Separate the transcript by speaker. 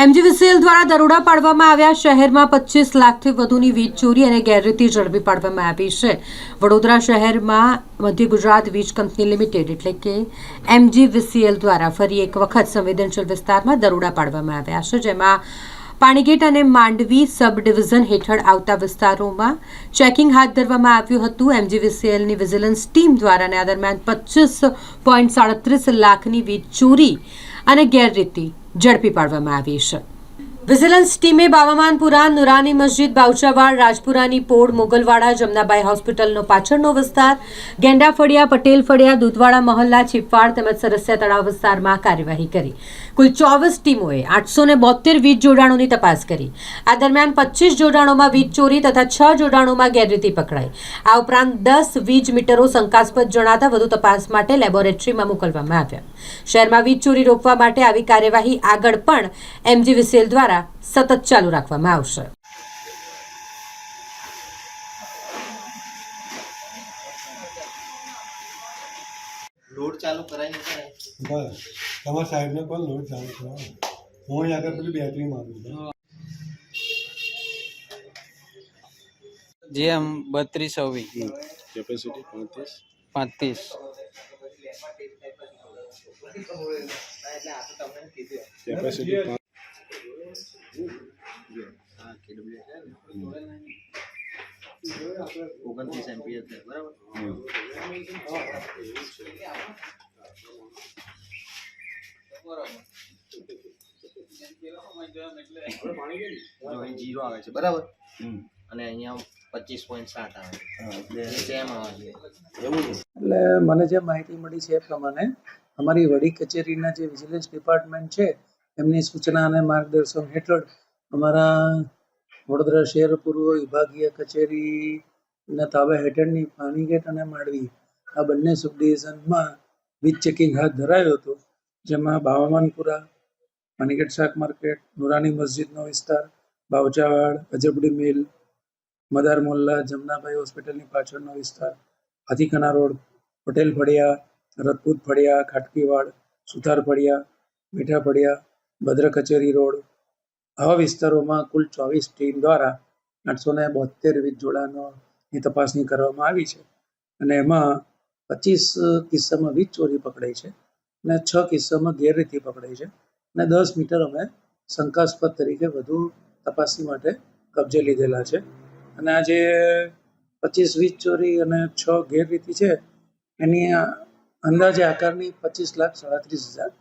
Speaker 1: MGVCL દ્વારા દરોડા પાડવામાં આવ્યા. શહેરમાં 25 લાખથી વધુની વીજ ચોરી અને ગેરરીતિ ઝડપી પાડવામાં આવી છે. વડોદરા શહેરમાં મધ્ય ગુજરાત વીજ કંપની લિમિટેડ એટલે કે એમજીવીસીએલ દ્વારા ફરી એક વખત સંવેદનશીલ વિસ્તારમાં દરોડા પાડવામાં આવ્યા છે, જેમાં પાણીગેટ અને માંડવી સબ ડિવિઝન હેઠળ આવતા વિસ્તારોમાં ચેકિંગ હાથ ધરવામાં આવ્યું હતું. એમજીવીસીએલની વિજિલન્સ ટીમ દ્વારા આ દરમિયાન 25.37 લાખની વીજ ચોરી અને ગેરરીતિ ઝડપી પાડવામાં આવી છે. વિજિલન્સ ટીમે બાવામાનપુરા, નુરાની મસ્જિદ, બાવચાવાડ, રાજપુરાની પોળ, મોગલવાડા, જમનાબાઈ હોસ્પિટલનો પાછળનો વિસ્તાર, ગેંડા ફળિયા, પટેલ ફળિયા, દૂધવાડા મહોલ્લા, ચીપવાડ તેમજ સરસિયા તળાવ વિસ્તારમાં કાર્યવાહી કરી. કુલ 24 ટીમોએ 872 વીજ જોડાણોની તપાસ કરી. આ દરમિયાન 25 જોડાણોમાં વીજ ચોરી તથા 6 જોડાણોમાં ગેરરીતિ પકડાઈ. આ ઉપરાંત 10 વીજ મીટરો શંકાસ્પદ જણાતા વધુ તપાસ માટે લેબોરેટરીમાં મોકલવામાં આવ્યા. શહેરમાં વીજ ચોરી રોકવા માટે આવી કાર્યવાહી આગળ પણ એમજીવીસીએલ દ્વારા સતત ચાલુ રાખવામાં આવશે.
Speaker 2: લોડ ચાલુ કરાય ને
Speaker 3: બસ તમારા સાહેબને પણ લોડ ચાલુ કરાવો. હું અહીં આગળ પેલી બેટરી મારું છું.
Speaker 4: જેમ 32
Speaker 3: કેપેસિટી
Speaker 4: 35
Speaker 3: કેપેસિટી
Speaker 2: 29 એમ્પિયર છે, બરાબર. જો અહીં 0 આવે છે, બરાબર, અને અહીંયા 25.7 આવે છે. સેમ આવે છે.
Speaker 5: એટલે મને જે માહિતી મળી છે એ પ્રમાણે અમારી વડી કચેરીના જે વિજિલન્સ ડિપાર્ટમેન્ટ છે એમની સૂચના અને માર્ગદર્શન હેઠળ અમારા વડોદરા શહેર પૂર્વ વિભાગીય કચેરીના તાબા હેઠળની પાણીગેટ અને માંડવી આ બંને સબ ડિવિઝનમાં વીજ ચેકિંગ હાથ ધરાયો હતો, જેમાં બાવામાનપુરા, પાણીગેટ શાક માર્કેટ, નુરાની મસ્જિદનો વિસ્તાર, બાવચાવાડ, અજબડી મિલ, મદાર મોલ્લા, જમનાબાઈ હોસ્પિટલની પાછળનો વિસ્તાર, હાથીખાના રોડ, પટેલ ફળિયા, રજપૂત ફળિયા, ખાટકીવાડ, સુથાર ફળિયા, મીઠા ફળિયા, ભદ્ર કચેરી રોડ, આવા વિસ્તારોમાં કુલ 24 ટીમ દ્વારા 872 વીજ જોડાણોની તપાસણી કરવામાં આવી છે અને એમાં 25 કિસ્સામાં વીજ ચોરી પકડાઈ છે અને 6 કિસ્સામાં ગેરરીતિ પકડાઈ છે અને 10 મીટર અમે શંકાસ્પદ તરીકે વધુ તપાસણી માટે કબજે લીધેલા છે. અને આ જે 25 વીજ ચોરી અને 6 ગેરરીતિ છે એની અંદાજે આકારની 25,37,000